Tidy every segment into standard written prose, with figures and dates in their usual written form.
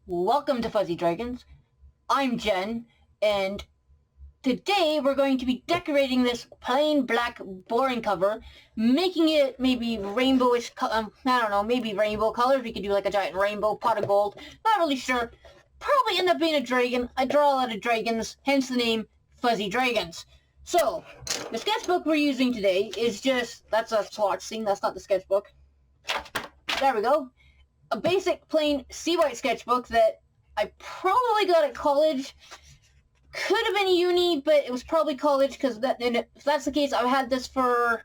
Welcome to Fuzzy Dragons. I'm Jen, and today we're going to be decorating this plain black boring cover, making it maybe rainbowish, I don't know, maybe rainbow colors. We could do like a giant rainbow, pot of gold, not really sure. Probably end up being a dragon. I draw a lot of dragons, hence the name Fuzzy Dragons. So, the sketchbook we're using today is just, that's a swatch scene, that's not the sketchbook. There we go. A basic plain sea-white sketchbook that I probably got at college. Could have been uni, but it was probably college, because if that's the case, I've had this for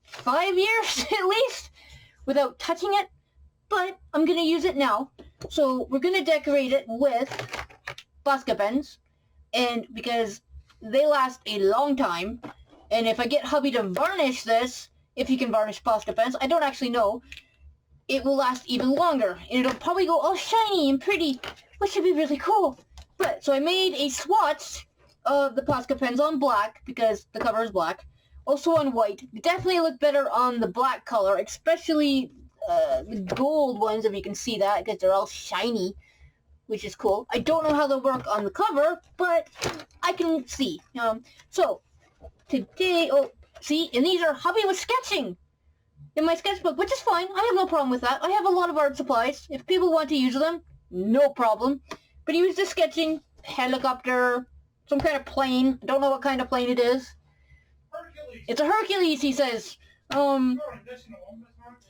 5 years at least without touching it. But I'm going to use it now. So we're going to decorate it with Posca pens, and because they last a long time, and if I get hubby to varnish this, if he can varnish Posca pens, I don't actually know, it will last even longer, and it'll probably go all shiny and pretty, which should be really cool. But, so I made a swatch of the Posca pens on black, because the cover is black, also on white. They definitely look better on the black color, especially the gold ones, if you can see that, because they're all shiny, which is cool. I don't know how they'll work on the cover, but I can see. So, today, see, and these are, hubby was sketching in my sketchbook, which is fine. I have no problem with that. I have a lot of art supplies. If people want to use them, no problem. But he was just sketching helicopter, some kind of plane. I don't know what kind of plane it is. Hercules. It's a Hercules, he says.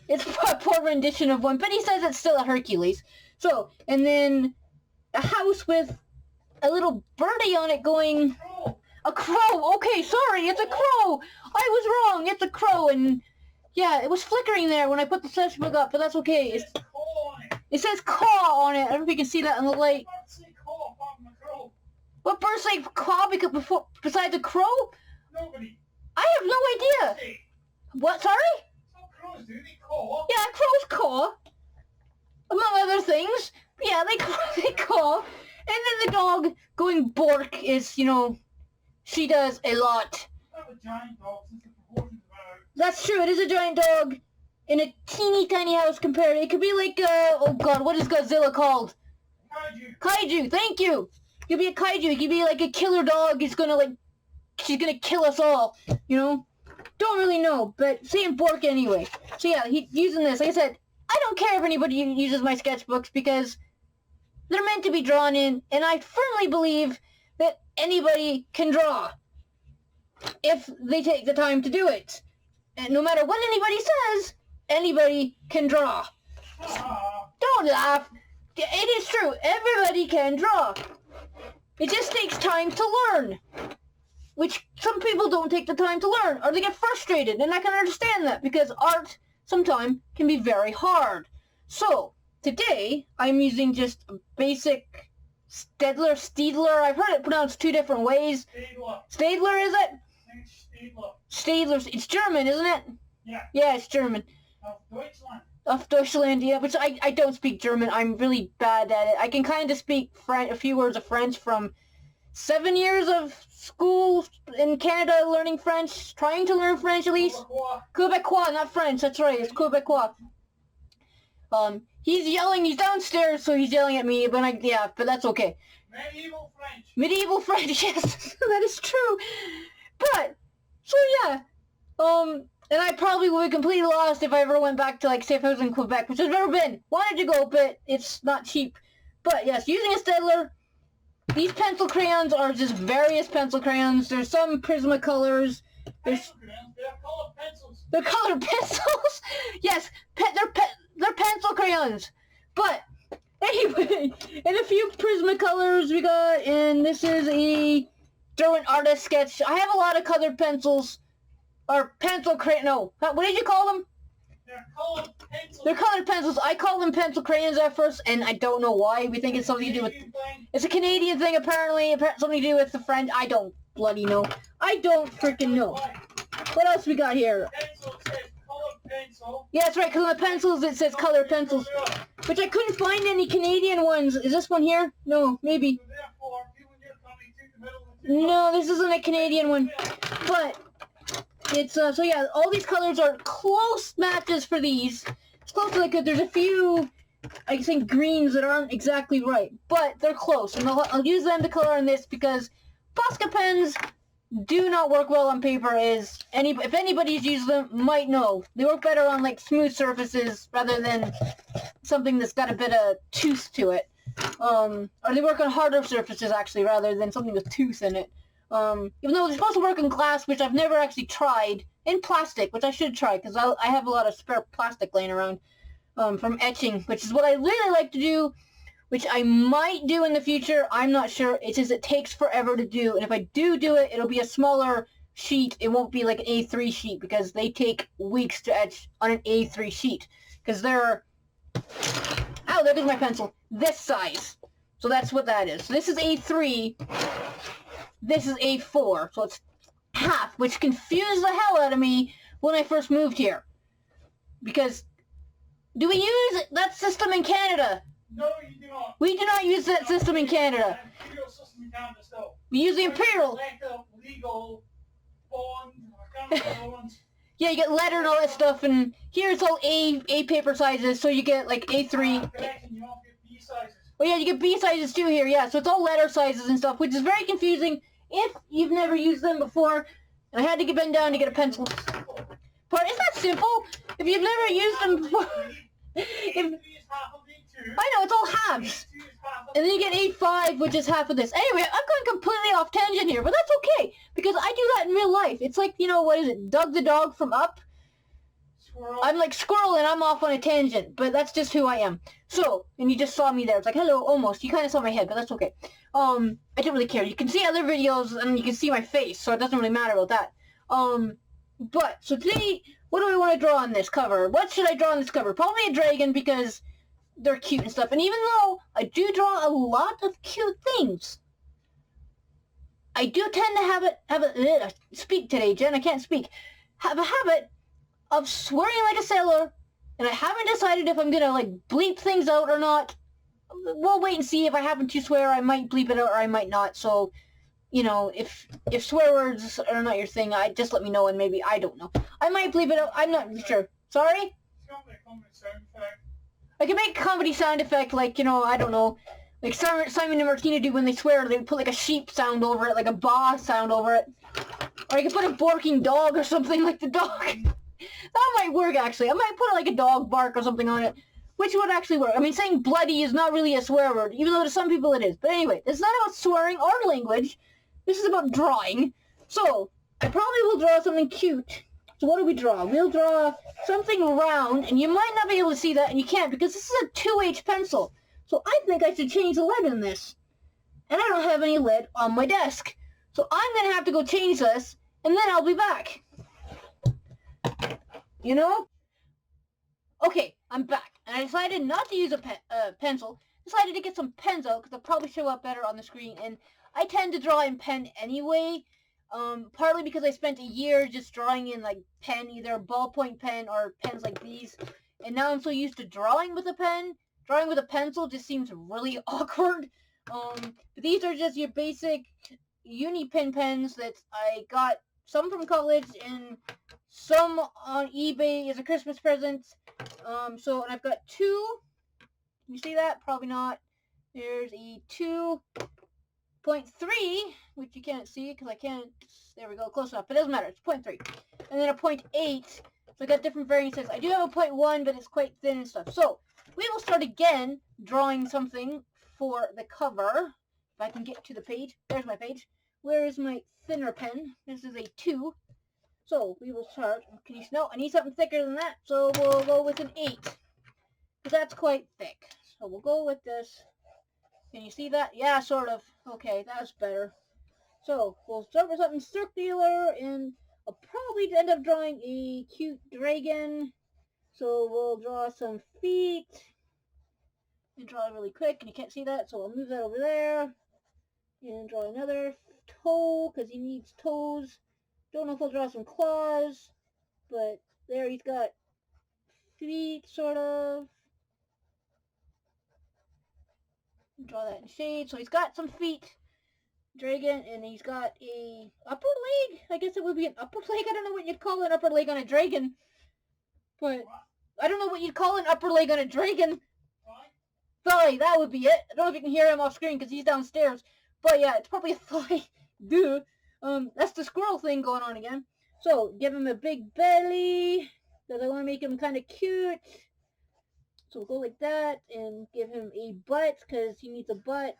It's a poor rendition of one, but he says it's still a Hercules. So, and then a house with a little birdie on it going... A crow! Okay, sorry, it's a crow! I was wrong, it's a crow, and... Yeah, it was flickering there when I put the sketchbook up, but that's okay. It says caw on it. I don't know if you can see that in the light. What birds say caw besides a crow? Nobody. I have no idea. What, sorry? Crows do, they caw. Yeah, crows caw. Among other things. Yeah, they caw. And then the dog going bork is, she does a lot. I have a giant dog since the proportions are out. That's true, it is a giant dog in a teeny tiny house compared. It could be like, oh god, what is Godzilla called? Kaiju. Kaiju, thank you! It could be a kaiju, it could be like a killer dog. It's gonna she's gonna kill us all, Don't really know, but saying bork anyway. So yeah, he's using this. Like I said, I don't care if anybody uses my sketchbooks because they're meant to be drawn in, and I firmly believe that anybody can draw if they take the time to do it. And no matter what anybody says, anybody can draw. Don't laugh. It is true. Everybody can draw. It just takes time to learn. Which some people don't take the time to learn, or they get frustrated, and I can understand that, because art sometimes can be very hard. So, today, I'm using just a basic Stadler, I've heard it pronounced two different ways. Stadler, is it? Stadler. It's German, isn't it? Yeah. Yeah, it's German. Of Deutschland. Of Deutschland, yeah, which I don't speak German. I'm really bad at it. I can kind of speak a few words of French from 7 years of school in Canada learning French, trying to learn French at least. Quebecois, not French, that's right, it's Quebecois. He's yelling, he's downstairs, so he's yelling at me, but but that's okay. Medieval French. Medieval French, yes, that is true. But, so yeah, and I probably would be completely lost if I ever went back to, say if I was in Quebec, which I've never been. Wanted to go, but it's not cheap. But yes, using a Stadler, these pencil crayons are just various pencil crayons. There's some Prismacolors. They're colored pencils. They're colored pencils? Yes, they're pencil crayons. But, anyway, and a few Prismacolors we got, and this is a Derwent artist sketch. I have a lot of colored pencils. Or pencil crayon. No. What did you call them? They're colored pencils. They're colored pencils. I call them pencil crayons at first, and I don't know why. We think it's something to do with... It's a Canadian thing, apparently. Something to do with the French. I don't bloody know. I don't freaking know. What else we got here? Pencil says colored pencil. Yeah, that's right, because on the pencils it says colored pencils. Which I couldn't find any Canadian ones. Is this one here? No, maybe. No, this isn't a Canadian one. But... it's, so yeah, all these colors are close matches for these. As close as I could. There's a few I think, greens that aren't exactly right, but they're close, and I'll use them to color on this because Posca pens do not work well on paper. If anybody's used them, might know. They work better on, like, smooth surfaces rather than something that's got a bit of tooth to it. Or they work on harder surfaces, actually, rather than something with tooth in it. Even though they're supposed to work in glass, which I've never actually tried, in plastic, which I should try, because I have a lot of spare plastic laying around, from etching, which is what I really like to do, which I might do in the future. I'm not sure. It's just it takes forever to do, and if I do it, it'll be a smaller sheet. It won't be like an A3 sheet, because they take weeks to etch on an A3 sheet, because they're... Ow, there goes my pencil. This size. So that's what that is. So this is A3. This is A4. So it's half, which confused the hell out of me when I first moved here. Because, do we use that system in Canada? No, you do not. We do not use that system in Canada. Imperial system in Canada still. We use the Imperial. Legal bond. I can't remember the ones. Yeah, you get letter and all that stuff, and here it's all A paper sizes, so you get like A3. Correct, and you don't get B sizes. Oh yeah, you get B sizes too here, yeah, so it's all letter sizes and stuff, which is very confusing if you've never used them before. And I had to get bent down to get a pencil. But it's not simple. If you've never used them before... I know, it's all halves. And then you get A5, which is half of this. Anyway, I'm going completely off tangent here, but that's okay, because I do that in real life. It's like, you know, what is it, Doug the dog from Up? Squirrel. I'm like Squirrel and I'm off on a tangent, but that's just who I am. So, and you just saw me there. It's like, hello, almost. You kind of saw my head, but that's okay. I don't really care. You can see other videos and you can see my face, so it doesn't really matter about that. But, so today, what do I want to draw on this cover? What should I draw on this cover? Probably a dragon, because they're cute and stuff. And even though I do draw a lot of cute things, I do tend to speak today, Jen, I can't speak. Have a habit of swearing like a sailor, and I haven't decided if I'm gonna, like, bleep things out or not. We'll wait and see. If I happen to swear, I might bleep it out or I might not. So, you know, if swear words are not your thing, just let me know, and maybe, I don't know. I might bleep it out. I'm not sure. Sorry? I can make a comedy sound effect, like, you know, I don't know, like Simon and Martina do when they swear. They put like a sheep sound over it, like a ba sound over it. Or I could put a barking dog or something, like the dog. That might work, actually. I might put like a dog bark or something on it, which would actually work. I mean, saying bloody is not really a swear word, even though to some people it is. But anyway, it's not about swearing or language. This is about drawing. So, I probably will draw something cute. So what do we draw? We'll draw something round, and you might not be able to see that, and you can't, because this is a 2H pencil. So I think I should change the lead in this. And I don't have any lead on my desk. So I'm going to have to go change this, and then I'll be back. You know? Okay, I'm back. And I decided not to use a pencil. Decided to get some pens out, because they'll probably show up better on the screen. And I tend to draw in pen anyway. Partly because I spent a year just drawing in, like, pen, either a ballpoint pen or pens like these. And now I'm so used to drawing with a pen. Drawing with a pencil just seems really awkward. But these are just your basic uni pens that I got, some from college and some on eBay as a Christmas present. So, and I've got two. Can you see that? Probably not. There's a 2.3, which you can't see because I can't, there we go, close enough. It doesn't matter, it's 0.3. And then a 0.8, so I got different variances. I do have a 0.1, but it's quite thin and stuff. So, we will start again drawing something for the cover. If I can get to the page. There's my page. Where is my thinner pen? This is a 2. So, we will start. Can you smell? I need something thicker than that, so we'll go with an 8. Because that's quite thick. So, we'll go with this. Can you see that? Yeah, sort of. Okay, that's better. So, we'll start with something circular, and I'll probably end up drawing a cute dragon. So, we'll draw some feet. And draw it really quick, and you can't see that, so I'll move that over there. And draw another toe, because he needs toes. Don't know if I'll draw some claws, but there he's got feet, sort of. Draw that in shade. So he's got some feet, dragon, and he's got a upper leg. I guess it would be an upper leg. I don't know what you'd call an upper leg on a dragon, but I don't know what you'd call an upper leg on a dragon. Thigh, that would be it. I don't know if you can hear him off screen because he's downstairs. But yeah, it's probably a thigh. Duh. That's the squirrel thing going on again. So, give him a big belly. Because I want to make him kind of cute. So we'll go like that and give him a butt because he needs a butt.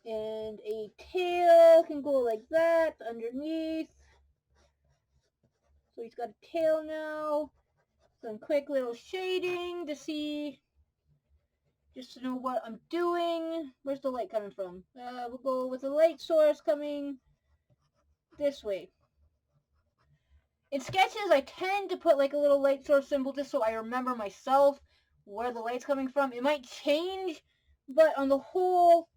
And a tail can go like that underneath. So he's got a tail now. Some quick little shading to see, just to know what I'm doing. Where's the light coming from? We'll go with the light source coming this way. In sketches, I tend to put like a little light source symbol just so I remember myself where the light's coming from. It might change, but on the whole,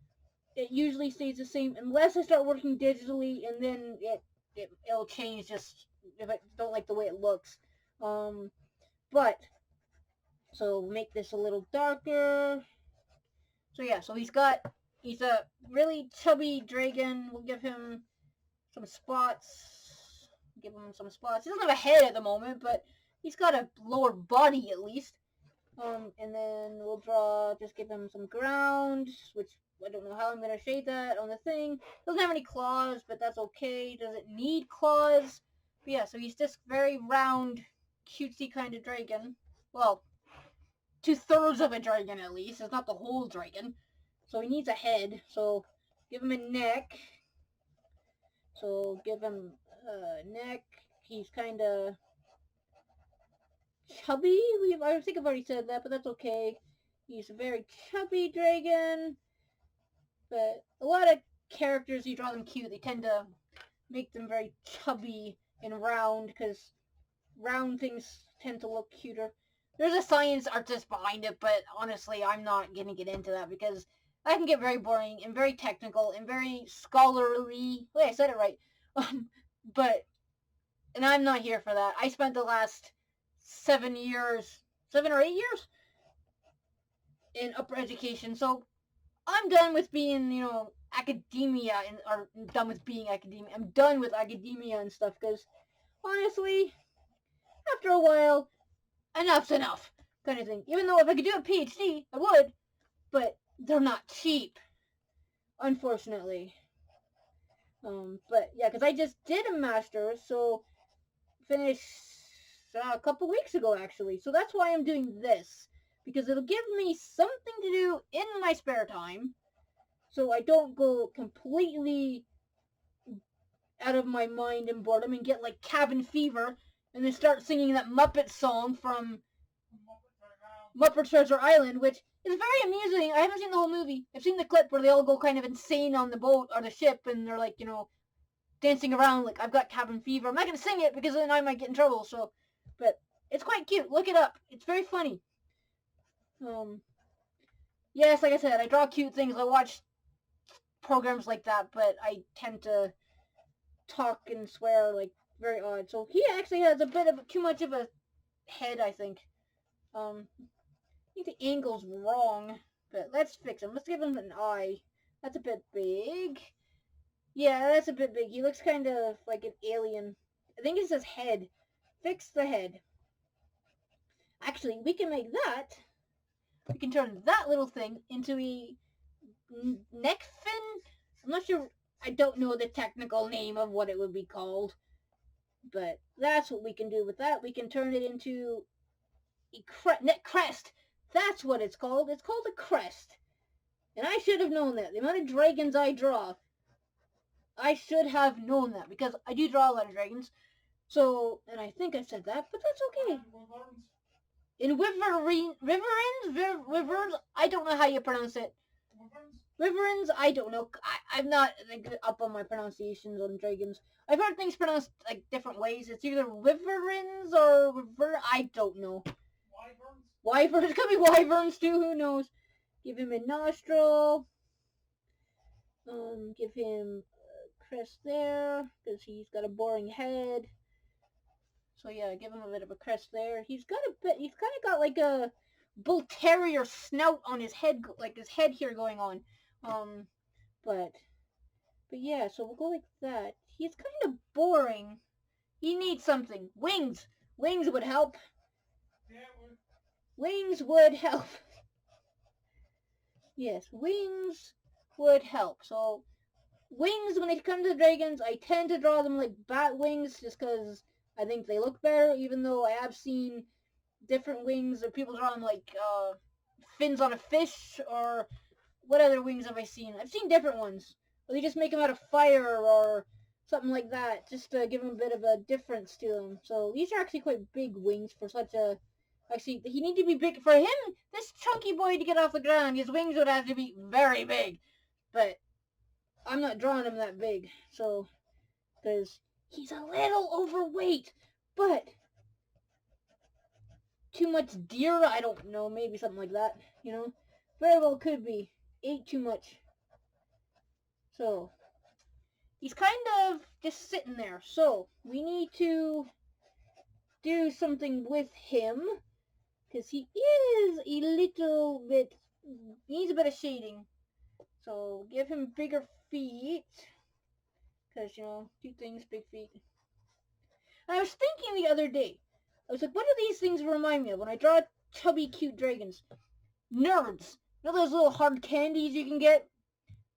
it usually stays the same unless I start working digitally, and then it'll change just if I don't like the way it looks. But so make this a little darker. So yeah, so he's a really chubby dragon. We'll give him some spots. Give him some spots. He doesn't have a head at the moment, but he's got a lower body at least. And then we'll just give him some ground, which I don't know how I'm going to shade that on the thing. Doesn't have any claws, but that's okay. Doesn't need claws. But yeah, so he's just very round, cutesy kind of dragon. Well, 2/3 of a dragon at least. It's not the whole dragon. So he needs a head. So give him a neck. So give him a neck. He's kind of chubby. I think I've already said that, but that's okay. He's a very chubby dragon. But a lot of characters, you draw them cute, they tend to make them very chubby and round because round things tend to look cuter. There's a science artist behind it, but honestly, I'm not going to get into that because that can get very boring and very technical and very scholarly. Wait, I said it right. But, and I'm not here for that. I spent the last 7 or 8 years in upper education, so I'm done with being, academia, or done with being academia. I'm done with academia and stuff because, honestly, after a while, enough's enough, kind of thing. Even though if I could do a PhD, I would, but they're not cheap, unfortunately. But yeah, because I just did a master's, so finished a couple weeks ago actually. So that's why I'm doing this, because it'll give me something to do in my spare time, so I don't go completely out of my mind and boredom and get like cabin fever and then start singing that Muppet song from Muppet Treasure Island, which is very amusing. I haven't seen the whole movie. I've seen the clip where they all go kind of insane on the boat or the ship and they're like, dancing around like I've got cabin fever. I'm not going to sing it because then I might get in trouble. So, but it's quite cute. Look it up. It's very funny. Yes, like I said, I draw cute things. I watch programs like that, but I tend to talk and swear like very odd. So he actually has a bit of too much of a head, I think. I think the angle's wrong, but let's fix him. Let's give him an eye. That's a bit big. Yeah, that's a bit big. He looks kind of like an alien. I think it's his head. Fix the head. Actually, we can make that. We can turn that little thing into a neck fin. I'm not sure. I don't know the technical name of what it would be called. But that's what we can do with that. We can turn it into a neck crest. That's what it's called. It's called a crest. And I should have known that. The amount of dragons I draw, I should have known that because I do draw a lot of dragons. So, and I think I said that, but that's okay. In Wyverns, I don't know how you pronounce it. Wyverns, I don't know. I'm not up on my pronunciations on dragons. I've heard things pronounced like different ways. It's either Wyverns or I don't know. Wyverns. It could be wyverns too. Who knows? Give him a nostril. Give him a crest there because he's got a boring head. So yeah, give him a bit of a crest there. He's kind of got like a bull terrier snout on his head, like his head here going on. But yeah, so we'll go like that. He's kind of boring. He needs something. Wings. Wings would help. Wings would help. Yes, wings would help. So wings, when it comes to dragons, I tend to draw them like bat wings just because I think they look better, even though I have seen different wings or people drawing like fins on a fish, or what other wings have I seen? I've seen different ones. Or they just make them out of fire or something like that, just to give them a bit of a difference to them. So these are actually quite big wings for such a... Actually, he need to be big for him. This chunky boy to get off the ground, his wings would have to be very big. But I'm not drawing him that big, so because he's a little overweight, but too much deer, I don't know, maybe something like that, very well could be. Ate too much. So he's kind of just sitting there. So we need to do something with him because he is a little bit, he needs a bit of shading. So give him bigger feet because, two things, big feet. And I was thinking the other day, I was like, what do these things remind me of when I draw chubby, cute dragons? Nerds. You know those little hard candies you can get?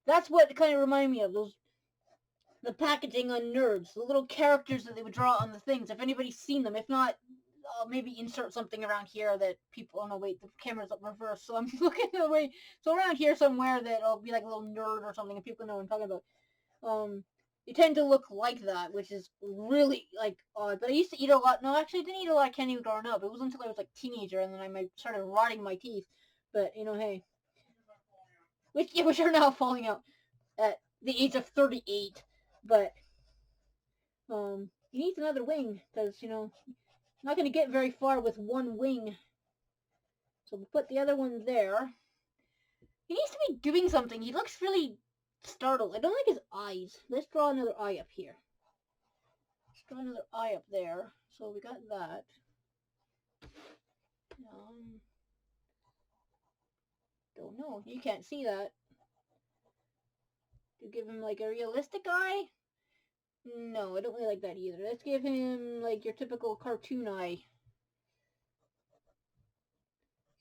That's what it kind of reminded me of. The packaging on Nerds, the little characters that they would draw on the things. If anybody's seen them, if not, I'll maybe insert something around here that people. Oh no, wait, the camera's up reverse, so I'm looking the way. So around here somewhere that'll be like a little nerd or something, and people know what I'm talking about. They tend to look like that, which is really like odd. But I used to eat a lot. No, actually, I didn't eat a lot of candy growing up. It wasn't until I was like a teenager, and then I started rotting my teeth. But hey, which are now falling out at the age of 38. But he needs another wing because not going to get very far with one wing. So we'll put the other one there. He needs to be doing something. He looks really startled. I don't like his eyes. Let's draw another eye up here. Let's draw another eye up there. So we got that. Don't know. You can't see that. To give him like a realistic eye? No, I don't really like that either. Let's give him like your typical cartoon eye.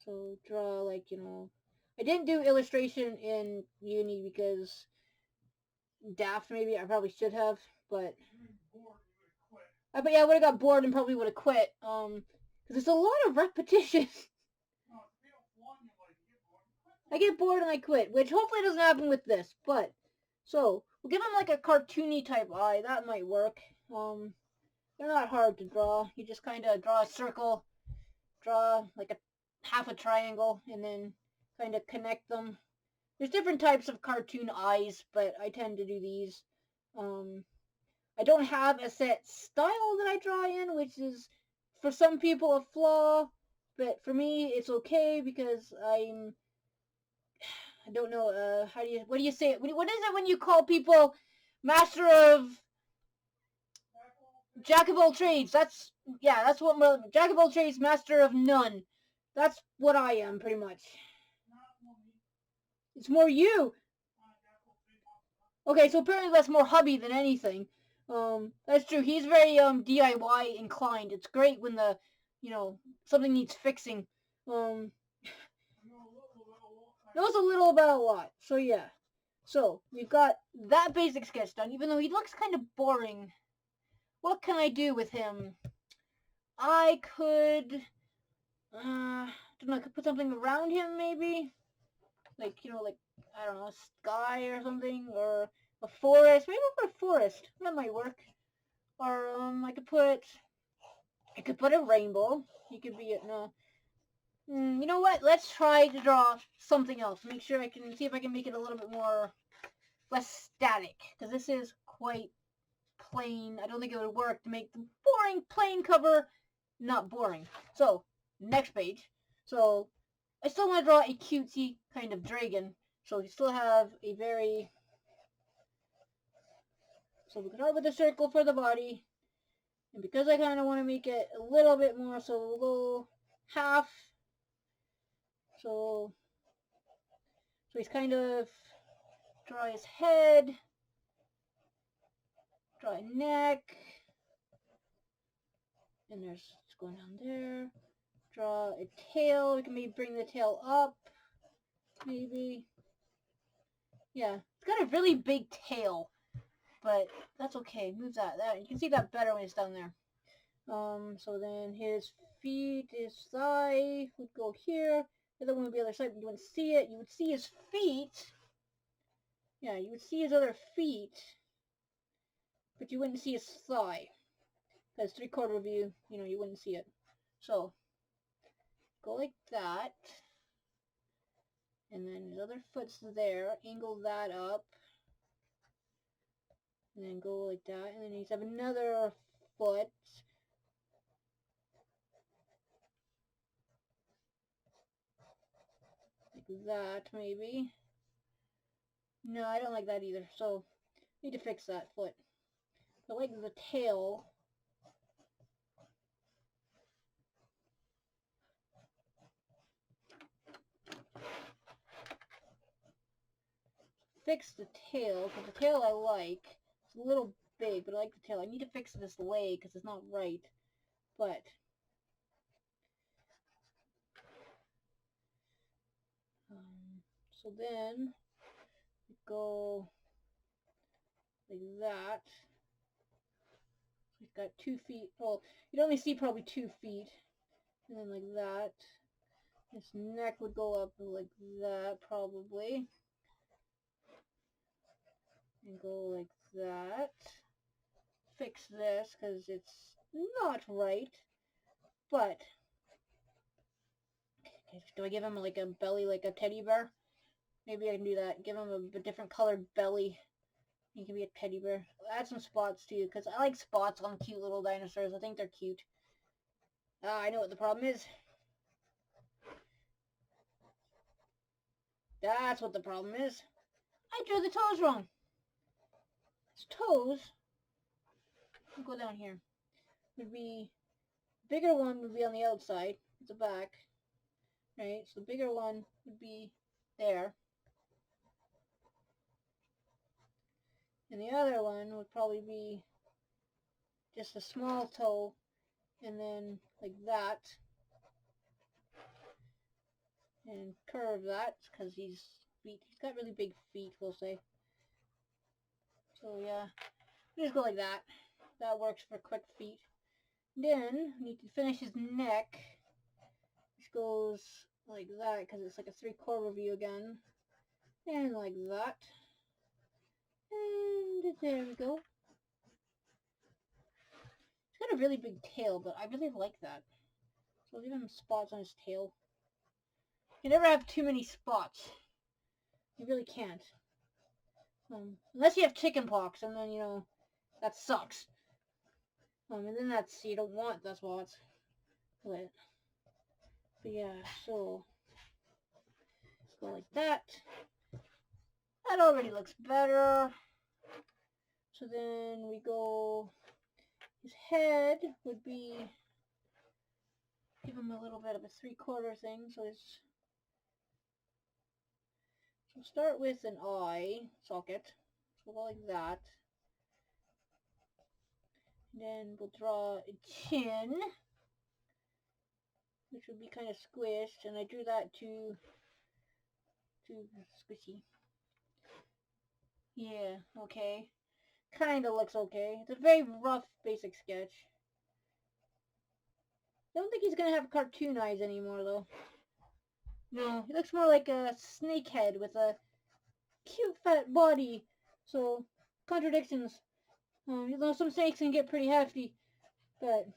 So draw like, I didn't do illustration in uni because daft maybe. I probably should have, but yeah, I would have got bored and probably would have quit. Because it's a lot of repetition. I get bored and I quit, which hopefully doesn't happen with this. But so we'll give him like a cartoony type eye. That might work. They're not hard to draw. You just kind of draw a circle, draw like a half a triangle, and then kind of connect them. There's different types of cartoon eyes, but I tend to do these. I don't have a set style that I draw in, which is for some people a flaw, but for me it's okay because I don't know, what do you say? What is it when you call people master of jack of all trades? That's what jack of all trades, master of none. That's what I am pretty much. It's more you. Okay, so apparently that's more hubby than anything. That's true. He's very DIY inclined. It's great when the something needs fixing. Knows a little about a lot. So yeah. So we've got that basic sketch done. Even though he looks kind of boring, what can I do with him? I could, I don't know. I could put something around him maybe, like like I don't know, a sky or something, or a forest. Maybe I'll put a forest. That might work. Or I could put a rainbow. He could be no. You know what? Let's try to draw something else. Make sure I can see if I can make it a little bit more less static, because this is quite plain. I don't think it would work to make the boring plain cover not boring. So next page. So I still want to draw a cutesy kind of dragon. So we still have a very... So we can start with a circle for the body. And because I kind of want to make it a little bit more, so we'll go half. So he's kind of... Draw his head. Draw a neck. And there's... It's going down there. Draw a tail. We can maybe bring the tail up. maybe. Yeah, it's got a really big tail, but that's okay. Move that. You can see that better when it's down there. So then his feet, his thigh would go here. The other one would be the other side, but you wouldn't see it. You would see his feet. Yeah, you would see his other feet, but you wouldn't see his thigh. Because 3/4 view, you wouldn't see it. So, go like that. And then his other foot's there. Angle that up. And then go like that. And then he's have another foot. Like that, maybe. No, I don't like that either. So, need to fix that foot. I like the tail. Fix the tail, because the tail I like. It's a little big, but I like the tail. I need to fix this leg, because it's not right. But, so then, we go like that. He's got 2 feet. Well, you'd only see probably 2 feet. And then like that. His neck would go up like that, probably. And go like that. Fix this, because it's not right. But, okay, do I give him like a belly like a teddy bear? Maybe I can do that. Give him a different colored belly. He can be a teddy bear. Add some spots too, because I like spots on cute little dinosaurs. I think they're cute. Ah, I know what the problem is. That's what the problem is. I drew the toes wrong. His toes, go down here, would be, bigger one would be on the outside, at the back, right? So the bigger one would be there. And the other one would probably be just a small toe, and then like that. And curve that, because he's got really big feet, we'll say. So yeah, just go like that. That works for quick feet. Then we need to finish his neck. This goes like that, because it's like a 3/4 view again. And like that. And there we go. He's got a really big tail, but I really like that. So I'll give him spots on his tail. You never have too many spots. You really can't. Unless you have chicken pox, and then, that sucks. And then you don't want that spots. But yeah, so go like that. That already looks better. So then we go, his head would be, give him a little bit of a 3/4 thing. So start with an eye socket. So we'll go like that. And then we'll draw a chin, which would be kind of squished. And I drew that too squishy. Yeah, okay. Kind of looks okay. It's a very rough, basic sketch. I don't think he's going to have cartoon eyes anymore, though. No, he looks more like a snake head with a cute fat body. So, contradictions. Some snakes can get pretty hefty, but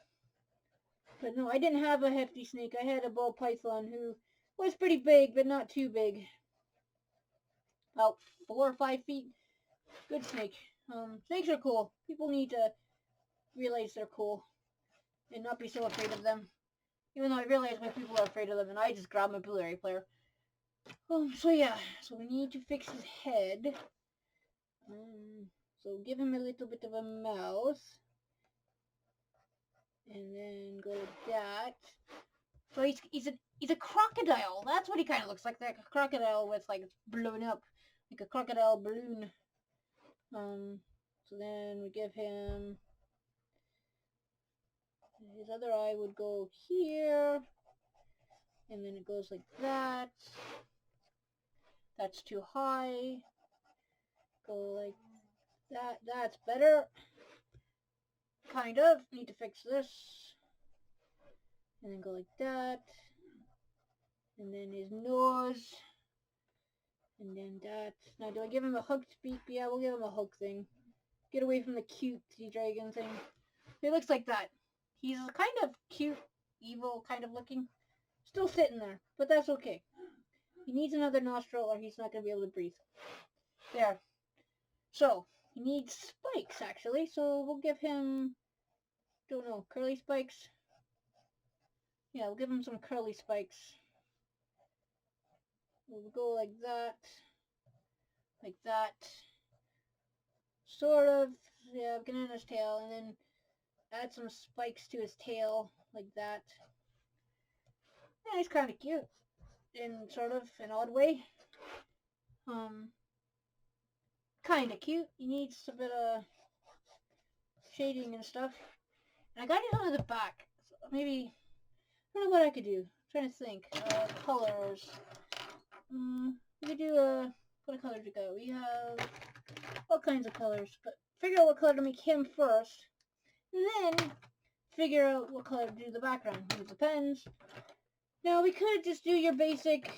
no, I didn't have a hefty snake. I had a ball python who was pretty big, but not too big. About 4 or 5 feet. Good snake. Snakes are cool. People need to realize they're cool and not be so afraid of them. Even though I realize why people are afraid of them, and I just grab my Blu-ray player. So yeah, so we need to fix his head. So give him a little bit of a mouth. And then go like that. So he's a crocodile. That's what he kind of looks like a crocodile with like blown up, like a crocodile balloon. So then we give him, his other eye would go here, and then it goes like that. That's too high. Go like that. That's better. Kind of. Need to fix this. And then go like that. And then his nose. And then that. Now, do I give him a hooked beak? Yeah, we'll give him a hook thing. Get away from the cute dragon thing. He looks like that. He's kind of cute, evil kind of looking. Still sitting there, but that's okay. He needs another nostril or he's not going to be able to breathe. There. So, he needs spikes, actually. So, we'll give him, don't know, curly spikes? Yeah, we'll give him some curly spikes. We'll go like that. Like that. Sort of. Yeah, get in his tail. And then add some spikes to his tail. Like that. Yeah, he's kind of cute. In sort of an odd way. Kind of cute. He needs a bit of shading and stuff. And I got it out of the back. So maybe, I don't know what I could do. I'm trying to think. Colors. We could do what colors we got? We have all kinds of colors. But figure out what color to make him first. And then figure out what color to do the background. Use the pens. Now we could just do your basic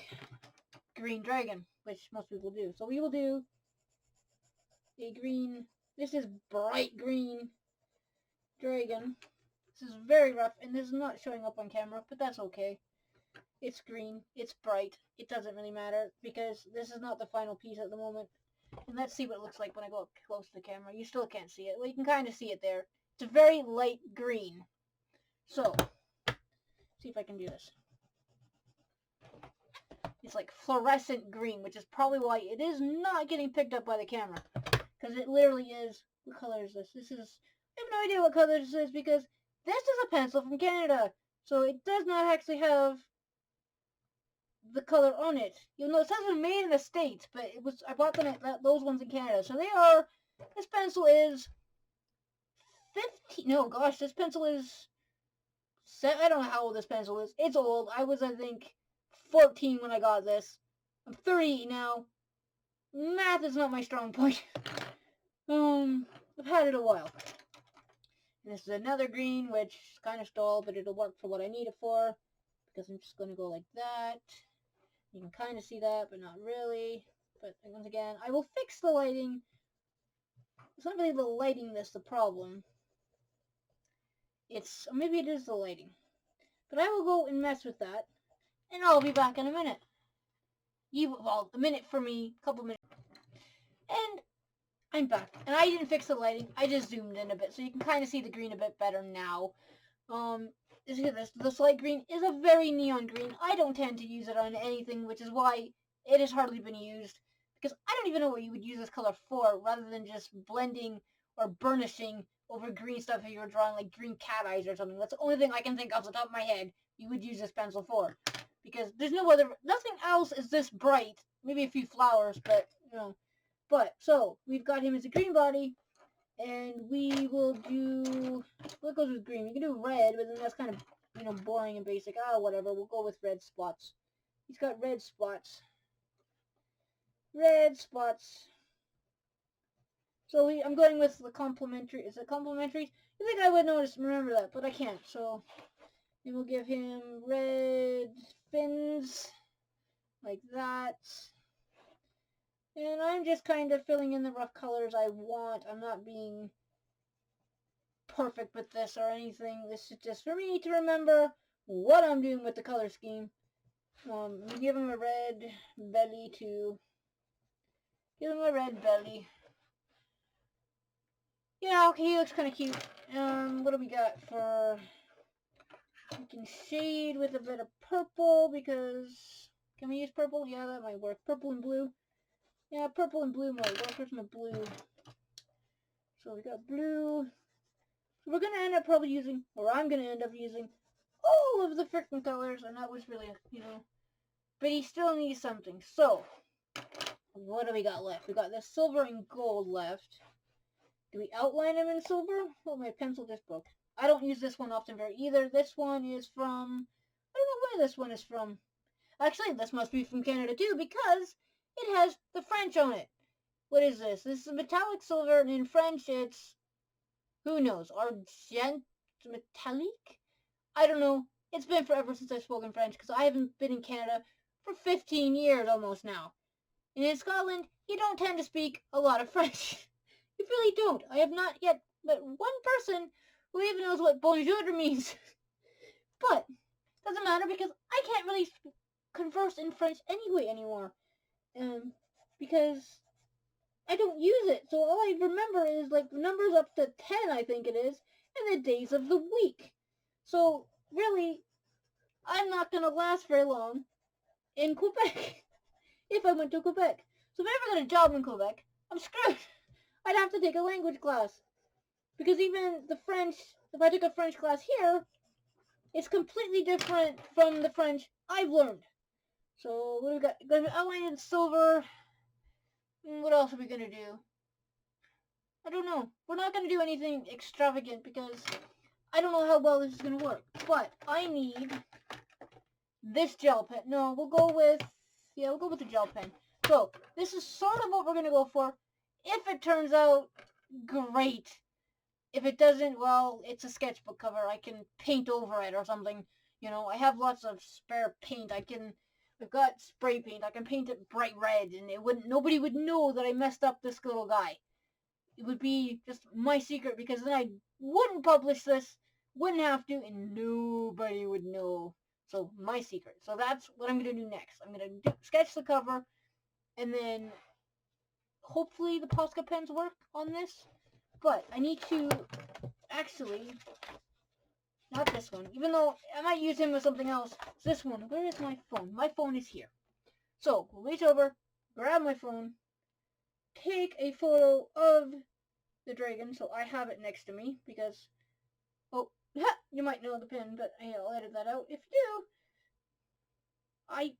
green dragon, which most people do. So we will do a green, this is bright green dragon. This is very rough, and this is not showing up on camera, but that's okay. It's green, it's bright, it doesn't really matter, because this is not the final piece at the moment. And let's see what it looks like when I go up close to the camera. You still can't see it. Well, you can kind of see it there. It's a very light green. So, see if I can do this. It's like fluorescent green, which is probably why it is not getting picked up by the camera. Because it literally is, what color is this? This is, I have no idea what color this is because this is a pencil from Canada. So it does not actually have the color on it. You'll know it says it was made in the States, but it was, I bought them at those ones in Canada. So they are, this pencil is 15, no gosh, this pencil is, I don't know how old this pencil is. It's old. I was, I think, 14 when I got this. I'm 38 now. Math is not my strong point. I've had it a while. And this is another green, which is kind of stalled, but it'll work for what I need it for. Because I'm just going to go like that. You can kind of see that, but not really. But once again, I will fix the lighting. It's not really the lighting that's the problem. It's, maybe it is the lighting. But I will go and mess with that. And I'll be back in a minute. Well, a minute for me, a couple minutes. And I'm back. And I didn't fix the lighting. I just zoomed in a bit. So you can kind of see the green a bit better now. This light green is a very neon green. I don't tend to use it on anything, which is why it has hardly been used. Because I don't even know what you would use this color for, rather than just blending or burnishing over green stuff if you were drawing like green cat eyes or something. That's the only thing I can think off the top of my head you would use this pencil for. Because there's no other, nothing else is this bright. Maybe a few flowers, but, you know. But, so, we've got him as a green body, and we will do, what goes with green? We can do red, but then that's kind of, you know, boring and basic. Whatever, we'll go with red spots. He's got red spots. Red spots. So I'm going with the complementary, is it complementary? You think I would remember that, but I can't, so we will give him red fins, like that. And I'm just kind of filling in the rough colors I want. I'm not being perfect with this or anything. This is just for me to remember what I'm doing with the color scheme. We give him a red belly too. Give him a red belly. Yeah, okay, he looks kind of cute. What do we got for... We can shade with a bit of purple because... Can we use purple? Yeah, that might work. Purple and blue. Yeah, purple and blue might work. Where's my blue? So we got blue. So we're going to end up probably using, or I'm going to end up using, all of the frickin' colors, and that was really, you know. But he still needs something. So, what do we got left? We got this silver and gold left. Do we outline him in silver? Oh, my pencil just broke. I don't use this one often very either. This one is from, I don't know where this one is from. Actually, this must be from Canada too, because it has the French on it. What is this? This is metallic silver, and in French it's, who knows, argent metallique? I don't know. It's been forever since I've spoken French because I haven't been in Canada for 15 years almost now. And in Scotland, you don't tend to speak a lot of French. You really don't. I have not yet met one person who even knows what bonjour means. But doesn't matter because I can't really converse in French anyway anymore. Because I don't use it. So all I remember is like numbers up to 10, I think it is, and the days of the week. So really, I'm not going to last very long in Quebec if I went to Quebec. So if I ever got a job in Quebec, I'm screwed. I'd have to take a language class. Because even the French, if I took a French class here, it's completely different from the French I've learned. So what do we got? Going to outline in silver. What else are we going to do? I don't know. We're not going to do anything extravagant because I don't know how well this is going to work. But I need this gel pen. No, we'll go with the gel pen. So this is sort of what we're going to go for. If it turns out, great. If it doesn't, well, it's a sketchbook cover. I can paint over it or something. You know, I have lots of spare paint. I've got spray paint. I can paint it bright red, and nobody would know that I messed up this little guy. It would be just my secret because then I wouldn't publish this, wouldn't have to, and nobody would know. So my secret. So that's what I'm going to do next. I'm going to sketch the cover, and then hopefully the Posca pens work on this. But I need to actually, not this one, even though I might use him with something else. It's this one. Where is my phone? My phone is here. So we'll reach over, grab my phone, take a photo of the dragon so I have it next to me because, oh, you might know the pin, but hey, I'll edit that out if you do.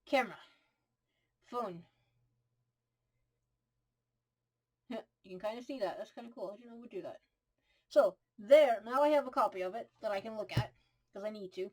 Camera, phone. You can kind of see that. That's kind of cool. I didn't know we would do that. So, there. Now I have a copy of it that I can look at, because I need to.